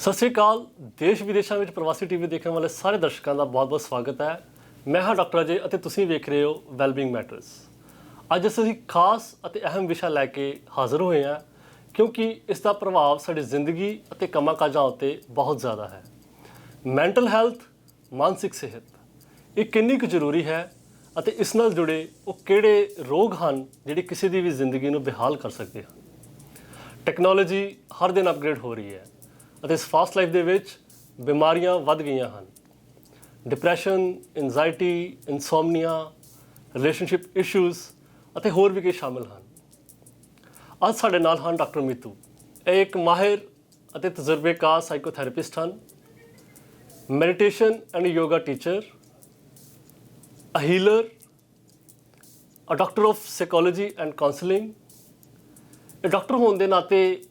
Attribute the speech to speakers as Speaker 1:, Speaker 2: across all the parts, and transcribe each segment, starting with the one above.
Speaker 1: ਸਤਿ ਸ਼੍ਰੀ ਅਕਾਲ। ਦੇਸ਼ ਵਿਦੇਸ਼ਾਂ ਵਿੱਚ ਪ੍ਰਵਾਸੀ ਟੀਵੀ ਦੇਖਣ ਵਾਲੇ ਸਾਰੇ ਦਰਸ਼ਕਾਂ ਦਾ ਬਹੁਤ-ਬਹੁਤ ਸਵਾਗਤ ਹੈ। ਮੈਂ ਹਾਂ ਡਾਕਟਰ ਅਜੇ ਅਤੇ ਤੁਸੀਂ ਵੇਖ ਰਹੇ ਹੋ ਵੈਲਬੀਇੰਗ ਮੈਟਰਸ। ਅੱਜ ਅਸੀਂ ਖਾਸ ਅਤੇ ਅਹਿਮ ਵਿਸ਼ਾ ਲੈ ਕੇ ਹਾਜ਼ਰ ਹੋਏ ਹਾਂ ਕਿਉਂਕਿ ਇਸ ਦਾ ਪ੍ਰਭਾਵ ਸਾਡੀ ਜ਼ਿੰਦਗੀ ਅਤੇ ਕੰਮਾਂ-ਕਾਜਾਂ ਉੱਤੇ ਬਹੁਤ ਜ਼ਿਆਦਾ ਹੈ। ਮੈਂਟਲ ਹੈਲਥ, ਮਾਨਸਿਕ ਸਿਹਤ, ਇਹ ਕਿੰਨੀ ਕੁ ਜ਼ਰੂਰੀ ਹੈ ਅਤੇ ਇਸ ਨਾਲ ਜੁੜੇ ਉਹ ਕਿਹੜੇ ਰੋਗ ਹਨ ਜਿਹੜੇ ਕਿਸੇ ਦੀ ਵੀ ਜ਼ਿੰਦਗੀ ਨੂੰ ਬੇਹਾਲ ਕਰ ਸਕਦੇ ਹਨ। ਟੈਕਨੋਲੋਜੀ ਹਰ ਦਿਨ ਅਪਗ੍ਰੇਡ ਹੋ ਰਹੀ ਹੈ ਅਤੇ ਇਸ ਫਾਸਟ ਲਾਈਫ ਦੇ ਵਿੱਚ ਬਿਮਾਰੀਆਂ ਵੱਧ ਗਈਆਂ ਹਨ। ਡਿਪਰੈਸ਼ਨ, ਐਂਜ਼ਾਈਟੀ, ਇਨਸੋਮਨੀਆ, ਰਿਲੇਸ਼ਨਸ਼ਿਪ ਇਸ਼ੂਜ਼ ਅਤੇ ਹੋਰ ਵੀ ਕਈ ਸ਼ਾਮਿਲ ਹਨ। ਅੱਜ ਸਾਡੇ ਨਾਲ ਹਨ ਡਾਕਟਰ ਮੀਤੂ। ਇਹ ਇੱਕ ਮਾਹਿਰ ਅਤੇ ਤਜਰਬੇਕਾਰ ਸਾਈਕੋਥੈਰੇਪਿਸਟ ਹਨ, meditation and yoga teacher, a healer, a doctor of psychology and counselling. ਇਹ ਡਾਕਟਰ ਹੋਣ ਦੇ ਨਾਤੇ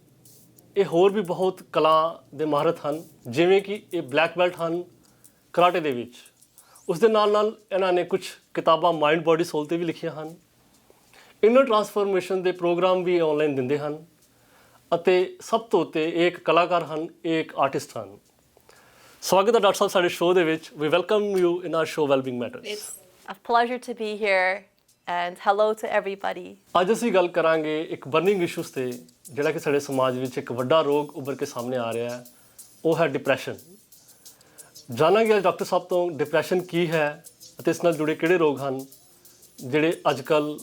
Speaker 1: ਇਹ ਹੋਰ ਵੀ ਬਹੁਤ ਕਲਾ ਦੇ ਮਾਹਰਤ ਹਨ, ਜਿਵੇਂ ਕਿ ਇਹ ਬਲੈਕ ਬੈਲਟ ਹਨ ਕਰਾਟੇ ਦੇ ਵਿੱਚ। ਉਸ ਦੇ ਨਾਲ ਨਾਲ ਇਹਨਾਂ ਨੇ ਕੁਝ ਕਿਤਾਬਾਂ ਮਾਈਂਡ, ਬੋਡੀ, ਸੋਲ 'ਤੇ ਵੀ ਲਿਖੀਆਂ ਹਨ। ਇਨਰ ਟਰਾਂਸਫੋਰਮੇਸ਼ਨ ਦੇ ਪ੍ਰੋਗਰਾਮ ਵੀ ਆਨਲਾਈਨ ਦਿੰਦੇ ਹਨ ਅਤੇ ਸਭ ਤੋਂ ਉੱਤੇ ਇਹ ਇੱਕ ਕਲਾਕਾਰ ਹਨ, ਇਹ ਇੱਕ ਆਰਟਿਸਟ ਹਨ। ਸਵਾਗਤ ਹੈ ਡਾਕਟਰ ਸਾਹਿਬ ਸਾਡੇ ਸ਼ੋਅ ਦੇ ਵਿੱਚ। We welcome you in our show wellbeing matters.
Speaker 2: It's a pleasure to be here and hello to everybody.
Speaker 1: ਅੱਜ ਅਸੀਂ ਗੱਲ ਕਰਾਂਗੇ ਇੱਕ ਬਰਨਿੰਗ ਇਸ਼ੂਜ਼ 'ਤੇ, ਜਿਹੜਾ ਕਿ ਸਾਡੇ ਸਮਾਜ ਵਿੱਚ ਇੱਕ ਵੱਡਾ ਰੋਗ ਉੱਭਰ ਕੇ ਸਾਹਮਣੇ ਆ ਰਿਹਾ ਹੈ, ਉਹ ਹੈ ਡਿਪਰੈਸ਼ਨ। ਜਾਣਾਂਗੇ ਅੱਜ ਡਾਕਟਰ ਸਾਹਿਬ ਤੋਂ ਡਿਪਰੈਸ਼ਨ ਕੀ ਹੈ ਅਤੇ ਇਸ ਨਾਲ ਜੁੜੇ ਕਿਹੜੇ ਰੋਗ ਹਨ ਜਿਹੜੇ ਅੱਜ ਕੱਲ੍ਹ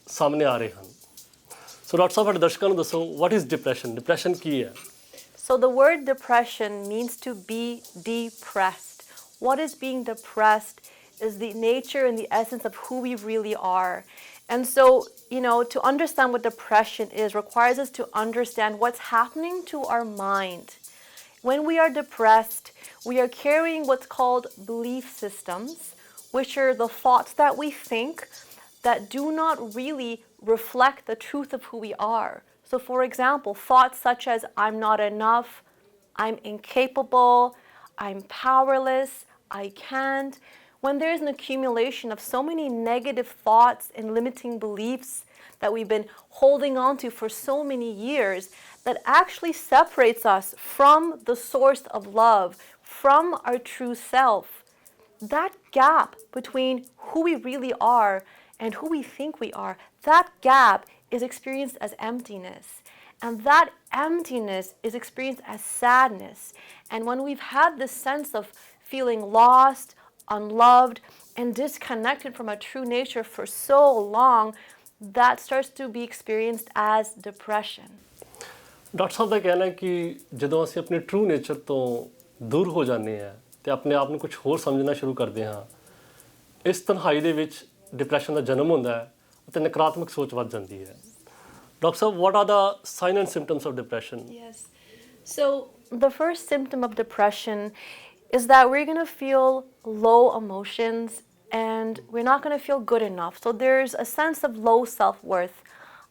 Speaker 1: ਸਾਹਮਣੇ ਆ ਰਹੇ ਹਨ। ਸੋ ਡਾਕਟਰ ਸਾਹਿਬ ਸਾਡੇ ਦਰਸ਼ਕਾਂ ਨੂੰ ਦੱਸੋ, ਵਾਟ ਇਜ਼ ਡਿਪਰੈਸ਼ਨ? ਡਿਪਰੈਸ਼ਨ ਕੀ ਹੈ?
Speaker 2: So the word depression means to be depressed. What is being depressed is the nature and the essence of who we really are. And so, to understand what depression is requires us to understand what's happening to our mind. When we are depressed, we are carrying what's called belief systems, which are the thoughts that we think that do not really reflect the truth of who we are. So for example, thoughts such as I'm not enough, I'm incapable, I'm powerless, I can't. When there's an accumulation of so many negative thoughts and limiting beliefs that we've been holding on to for so many years, that actually separates us from the source of love, from our true self. That gap between who we really are and who we think we are, that gap is experienced as emptiness. And that emptiness is experienced as sadness. And when we've had this sense of feeling lost, unloved, and disconnected from our true nature for so long, that starts to be experienced as depression.
Speaker 1: Doctor ਸਾਹਿਬ ਦਾ ਕਹਿਣਾ ਹੈ ਕਿ ਜਦੋਂ ਅਸੀਂ ਆਪਣੇ true nature ਤੋਂ ਦੂਰ ਹੋ ਜਾਂਦੇ ਹਾਂ ਅਤੇ ਆਪਣੇ ਆਪ ਨੂੰ ਕੁਝ ਹੋਰ ਸਮਝਣਾ ਸ਼ੁਰੂ ਕਰਦੇ ਹਾਂ, ਇਸ ਤਨਹਾਈ ਦੇ ਵਿੱਚ ਡਿਪਰੈਸ਼ਨ ਦਾ ਜਨਮ ਹੁੰਦਾ ਹੈ ਅਤੇ ਨਕਾਰਾਤਮਕ ਸੋਚ ਵੱਧ ਜਾਂਦੀ ਹੈ। Doctor Sahib, what are the signs and symptoms of depression?
Speaker 2: Yes. So the first symptom of depression is that we're going to feel low emotions and we're not going to feel good enough. So there's a sense of low self-worth.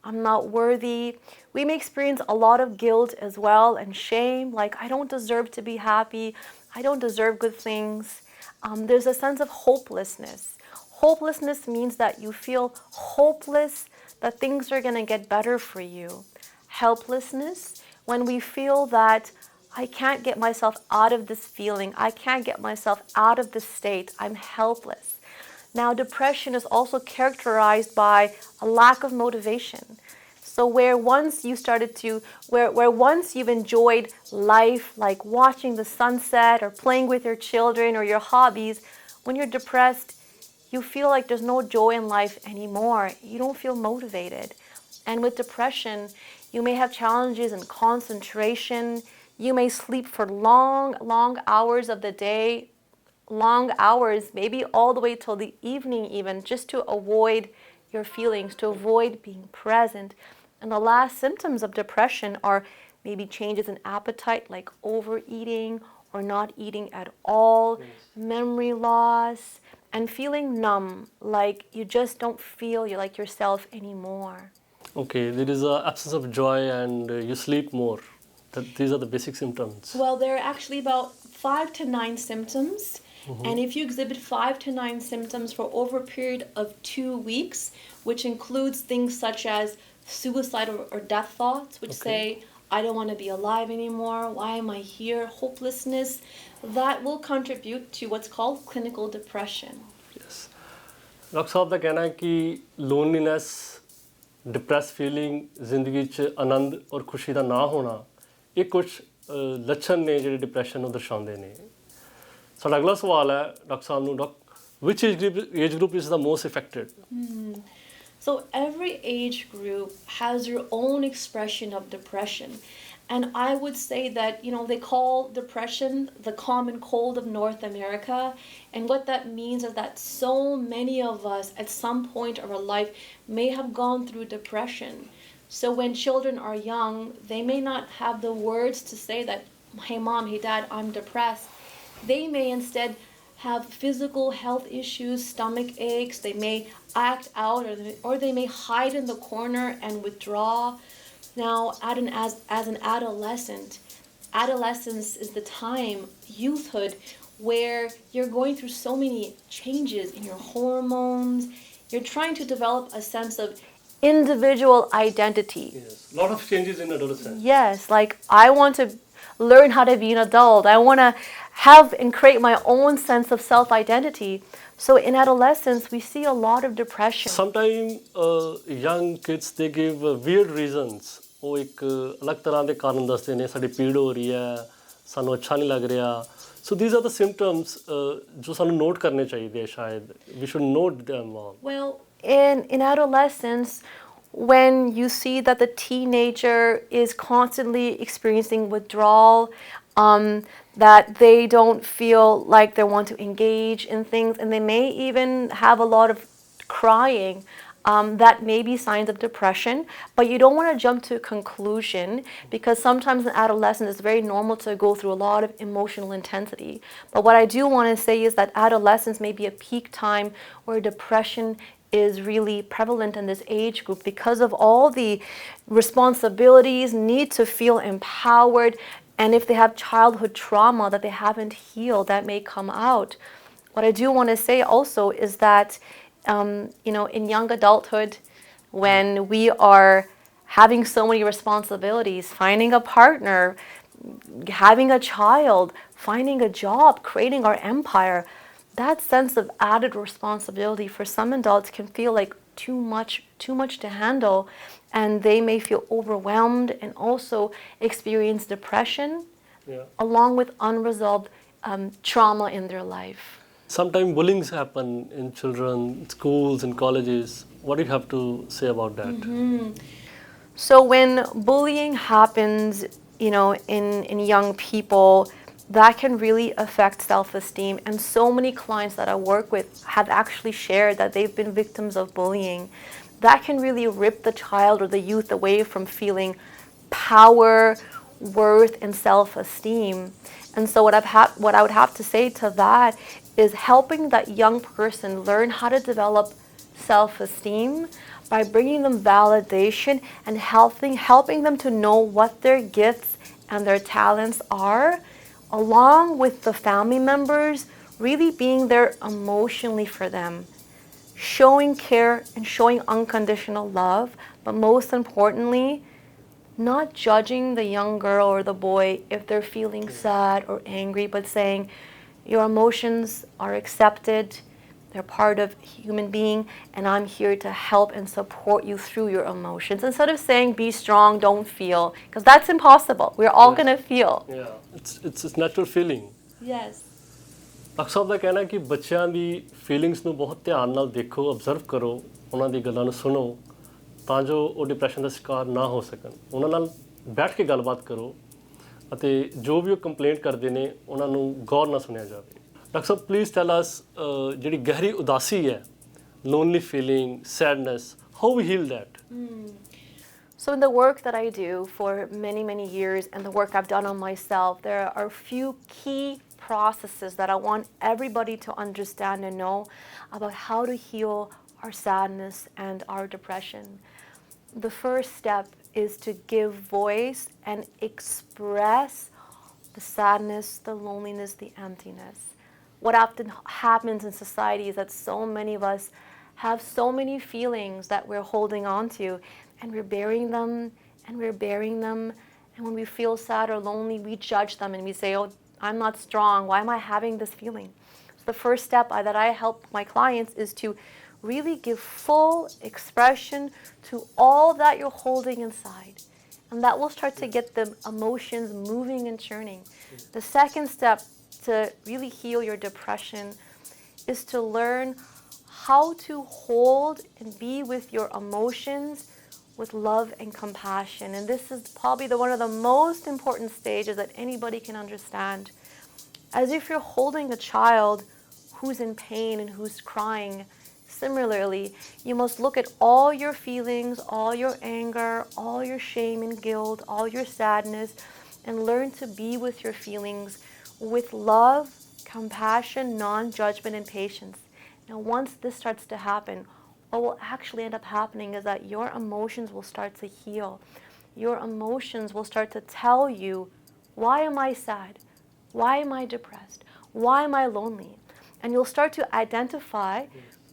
Speaker 2: I'm not worthy. We may experience a lot of guilt as well and shame, like I don't deserve to be happy. I don't deserve good things. There's a sense of hopelessness. Hopelessness means that you feel hopeless that things are going to get better for you. Helplessness, when we feel that I can't get myself out of this feeling. I can't get myself out of this state. I'm helpless. Now, depression is also characterized by a lack of motivation. So where once you've enjoyed life, like watching the sunset or playing with your children or your hobbies, when you're depressed, you feel like there's no joy in life anymore. You don't feel motivated. And with depression, you may have challenges in concentration. You may sleep for long, long hours of the day, long hours, maybe all the way till the evening even, just to avoid your feelings, to avoid being present. And the last symptoms of depression are maybe changes in appetite, like overeating or not eating at all, memory loss, and feeling numb, like you just don't feel you're like yourself anymore.
Speaker 1: Okay, there is an absence of joy and you sleep more. These are the basic symptoms.
Speaker 2: Well, there are actually about 5 to 9 symptoms. And if you exhibit 5 to 9 symptoms for over a period of 2 weeks, which includes things such as suicide or death thoughts, which say, I don't want to be alive anymore, why am I here, hopelessness, that will contribute to what's called clinical depression.
Speaker 1: Yes. Doctor साहब ਦਾ ਕਹਿਣਾ ਹੈ ਕਿ loneliness depress feeling ਜ਼ਿੰਦਗੀ 'ਚ ਆਨੰਦ ਔਰ ਖੁਸ਼ੀ ਦਾ ਨਾ ਹੋਣਾ ਇਹ ਕੁਝ ਲੱਛਣ ਨੇ ਜਿਹੜੇ ਡਿਪਰੈਸ਼ਨ ਨੂੰ ਦਰਸਾਉਂਦੇ ਨੇ। ਸਾਡਾ ਅਗਲਾ ਸਵਾਲ ਹੈ ਡਾਕਟਰ ਸਾਹਿਬ ਨੂੰ, which age group is the most affected?
Speaker 2: So every age group has your own expression of depression. And I would say that, they call depression the common cold of North America. And what that means is that so many of us at some point of our life may have gone through depression. So when children are young, they may not have the words to say that, hey mom, hey dad, I'm depressed. They may instead have physical health issues, stomach aches, they may act out, or they may hide in the corner and withdraw. Now, as an adolescent, adolescence is the time, youthhood, where you're going through so many changes in your hormones. You're trying to develop a sense of individual identity.
Speaker 1: Yes, a lot of changes in adolescence.
Speaker 2: Yes, like I want to learn how to be an adult. I want to have and create my own sense of self-identity. So in adolescence, we see a lot of depression.
Speaker 1: Sometimes young kids, they give weird reasons. ਉਹ ਇੱਕ ਅਲੱਗ ਤਰ੍ਹਾਂ ਦੇ ਕਾਰਨ ਦੱਸਦੇ ਨੇ, ਸਾਡੀ ਪੀੜ ਹੋ ਰਹੀ ਹੈ, ਸਾਨੂੰ ਅੱਛਾ ਨਹੀਂ ਲੱਗ ਰਿਹਾ। So these are the symptoms ਜੋ ਸਾਨੂੰ ਨੋਟ ਕਰਨੇ ਚਾਹੀਦੇ ਆ ਸ਼ਾਇਦ। We should note them all.
Speaker 2: Well, in adolescence, when you see that the teenager is constantly experiencing withdrawal, that they don't feel like they want to engage in things, and they may even have a lot of crying, that may be signs of depression. But you don't want to jump to a conclusion, because sometimes in adolescence it's very normal to go through a lot of emotional intensity. But what I do want to say is that adolescence may be a peak time where depression is really prevalent in this age group, because of all the responsibilities, need to feel empowered, and if they have childhood trauma that they haven't healed, that may come out. What I do want to say also is that, in young adulthood, when we are having so many responsibilities, finding a partner, having a child, finding a job, creating our empire, that sense of added responsibility for some adults can feel like too much to handle, and they may feel overwhelmed and also experience depression, along with unresolved trauma in their life.
Speaker 1: Sometimes bullying happen in children, schools and colleges. What do you have to say about that?
Speaker 2: So when bullying happens, in young people, that can really affect self-esteem. And so many clients that I work with have actually shared that they've been victims of bullying. That can really rip the child or the youth away from feeling power, worth, and self-esteem. And so what I would have to say to that is helping that young person learn how to develop self-esteem by bringing them validation and helping them to know what their gifts and their talents are, along with the family members really being there emotionally for them, showing care and showing unconditional love, but most importantly, not judging the young girl or the boy if they're feeling sad or angry, but saying your emotions are accepted, they're part of human being, and I'm here to help and support you through your emotions. Instead of saying be strong, don't feel, because that's impossible. We're all going to feel.
Speaker 1: Yeah, it's a natural feeling.
Speaker 2: Yes.
Speaker 1: Doctor ਸਾਹਿਬ ਦਾ ਕਹਿਣਾ ਹੈ ਕਿ ਬੱਚਿਆਂ ਦੀ feelings ਨੂੰ ਬਹੁਤ ਧਿਆਨ ਨਾਲ ਦੇਖੋ, observe ਕਰੋ, ਉਹਨਾਂ ਦੀ ਗੱਲਾਂ ਨੂੰ ਸੁਣੋ, ਤਾਂ ਜੋ ਉਹ ਡਿਪਰੈਸ਼ਨ ਦਾ ਸ਼ਿਕਾਰ ਨਾ ਹੋ ਸਕਣ। ਉਹਨਾਂ ਨਾਲ ਬੈਠ ਕੇ ਗੱਲਬਾਤ ਕਰੋ ਅਤੇ ਜੋ ਵੀ ਉਹ ਕੰਪਲੇਂਟ ਕਰਦੇ ਨੇ ਉਹਨਾਂ ਨੂੰ ਗੌਰ ਨਾਲ ਸੁਣਿਆ ਜਾਵੇ। ਡਾਕਟਰ ਸਾਹਿਬ ਪਲੀਜ਼ ਟੈਲ ਅਸ, ਜਿਹੜੀ ਗਹਿਰੀ ਉਦਾਸੀ ਹੈ, lonely feeling, sadness, how we heal that?
Speaker 2: So in the work that I do for many, many years, and the work I've done on myself, there are a few key processes that I want everybody to understand and know about how to heal our sadness and our depression. The first step is to give voice and express the sadness, the loneliness, the emptiness. What often happens in society is that so many of us have so many feelings that we're holding on to, and we're burying them, and we're burying them, And when we feel sad or lonely, we judge them and we say, oh, I'm not strong. Why am I having this feeling? So the first step that I help my clients is to really give full expression to all that you're holding inside. And that will start to get the emotions moving and churning. The second step to really heal your depression is to learn how to hold and be with your emotions with love and compassion. And this is probably one of the most important stages that anybody can understand. As if you're holding a child who's in pain and who's crying. Similarly, you must look at all your feelings, all your anger, all your shame and guilt, all your sadness, and learn to be with your feelings with love, compassion, non-judgment, and patience. Now, once this starts to happen, what will actually end up happening is that your emotions will start to heal. Your emotions will start to tell you, why am I sad? Why am I depressed? Why am I lonely? And you'll start to identify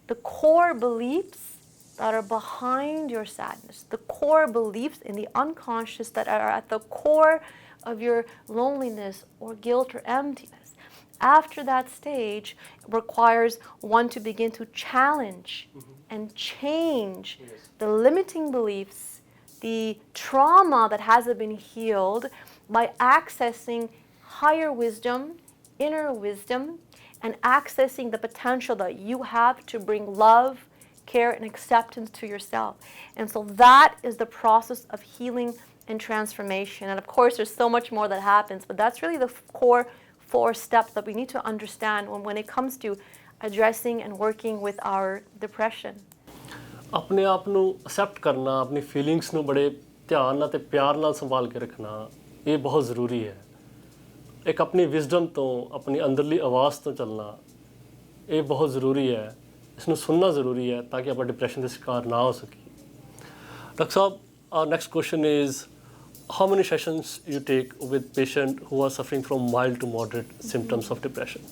Speaker 2: the core beliefs that are behind your sadness, the core beliefs in the unconscious that are at the core of your loneliness or guilt or emptiness. After that stage, it requires one to begin to challenge and change the limiting beliefs, the trauma that hasn't been healed by accessing higher wisdom, inner wisdom, and accessing the potential that you have to bring love, care, and acceptance to yourself. And so that is the process of healing and transformation. And of course, there's so much more that happens, but that's really the core 4 steps that we need to understand when it comes to addressing and working with our depression.
Speaker 1: ਆਪਣੇ ਆਪ ਨੂੰ accept ਕਰਨਾ, ਆਪਣੀ feelings ਨੂੰ ਬੜੇ ਧਿਆਨ ਨਾਲ ਤੇ ਪਿਆਰ ਨਾਲ ਸੰਭਾਲ ਕੇ ਰੱਖਣਾ, ਇਹ ਬਹੁਤ ਜ਼ਰੂਰੀ ਹੈ। ਇੱਕ ਆਪਣੀ ਵਿਜ਼ਡਮ ਤੋਂ, ਆਪਣੀ ਅੰਦਰਲੀ ਆਵਾਜ਼ ਤੋਂ ਚੱਲਣਾ, ਇਹ ਬਹੁਤ ਜ਼ਰੂਰੀ ਹੈ। ਇਸ ਨੂੰ ਸੁਣਨਾ ਜ਼ਰੂਰੀ ਹੈ ਤਾਂ ਕਿ ਆਪਾਂ ਡਿਪਰੈਸ਼ਨ ਦੇ ਸ਼ਿਕਾਰ ਨਾ ਹੋ ਸਕੀਏ। Doctor Sahib, our next question is, how many sessions you take with patients who are suffering from mild to moderate symptoms of depression?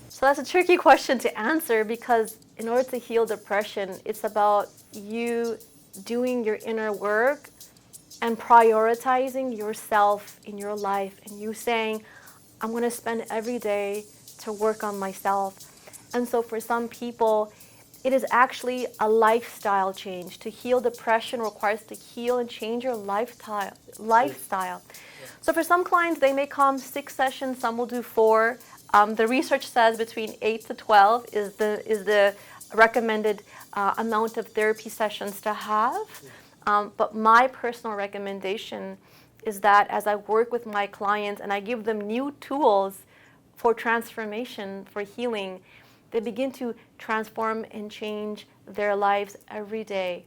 Speaker 2: So that's a tricky question to answer, because in order to heal depression, it's about you doing your inner work and prioritizing yourself in your life, and you saying, I'm going to spend every day to work on myself. And so for some people, it is actually a lifestyle change. To heal depression requires to heal and change your lifestyle. So for some clients, they may come 6 sessions, some will do 4. The research says between 8 to 12 is the recommended amount of therapy sessions to have. But my personal recommendation is that as I work with my clients and I give them new tools for transformation, for healing, they begin to transform and change their lives every day.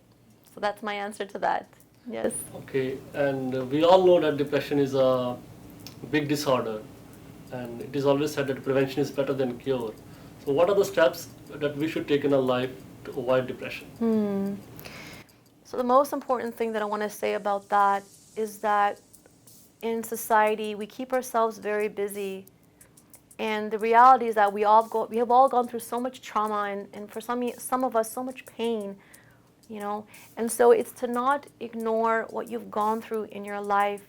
Speaker 2: So that's my answer to that. Yes.
Speaker 1: Okay, and we all know that depression is a big disorder, and it is always said that prevention is better than cure. So what are the steps that we should take in our life to avoid depression?
Speaker 2: So the most important thing that I want to say about that is that in society, we keep ourselves very busy. And the reality is that we have all gone through so much trauma, and for some of us, so much pain, you know. And so it's to not ignore what you've gone through in your life.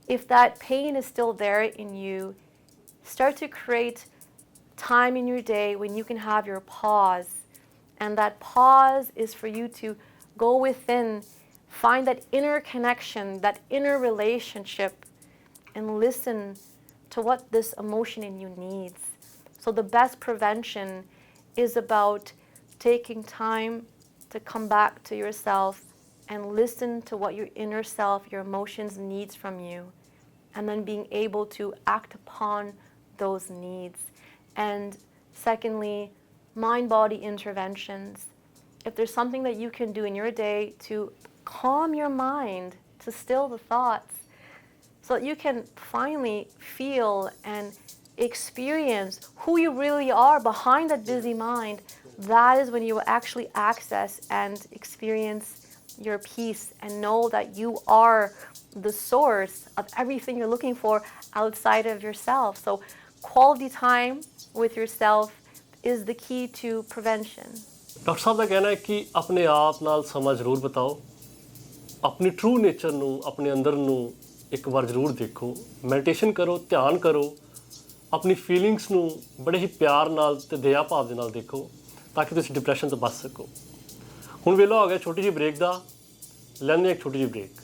Speaker 2: If that pain is still there in you, start to create time in your day when you can have your pause. And that pause is for you to go within, find that inner connection, that inner relationship, and listen to what this emotion in you needs. So the best prevention is about taking time to come back to yourself and listen to what your inner self, your emotions needs from you, and then being able to act upon those needs. And secondly, mind-body interventions. If there's something that you can do in your day to calm your mind, to still the thoughts, so that you can finally feel and experience who you really are behind that busy mind, that is when you will actually access and experience your peace and know that you are the source of everything you're looking for outside of yourself. So quality time with yourself is the key to prevention.
Speaker 1: Doctor साहब का कहना है कि अपने आप नाल समा जरूर बताओ, ਆਪਣੀ ਟਰੂ ਨੇਚਰ ਨੂੰ, ਆਪਣੇ ਅੰਦਰ ਨੂੰ ਇੱਕ ਵਾਰ ਜ਼ਰੂਰ ਦੇਖੋ, ਮੈਡੀਟੇਸ਼ਨ ਕਰੋ, ਧਿਆਨ ਕਰੋ, ਆਪਣੀ ਫੀਲਿੰਗਸ ਨੂੰ ਬੜੇ ਹੀ ਪਿਆਰ ਨਾਲ ਤੇ ਦਇਆ ਭਾਵ ਦੇ ਨਾਲ ਦੇਖੋ ਤਾਂ ਕਿ ਤੁਸੀਂ ਡਿਪਰੈਸ਼ਨ ਤੋਂ ਬਚ ਸਕੋ। ਹੁਣ ਵੇਲਾ ਹੋ ਗਿਆ ਛੋਟੀ ਜਿਹੀ ਬ੍ਰੇਕ ਦਾ, ਲੈਂਦੇ ਹਾਂ ਇੱਕ ਛੋਟੀ ਜਿਹੀ ਬ੍ਰੇਕ।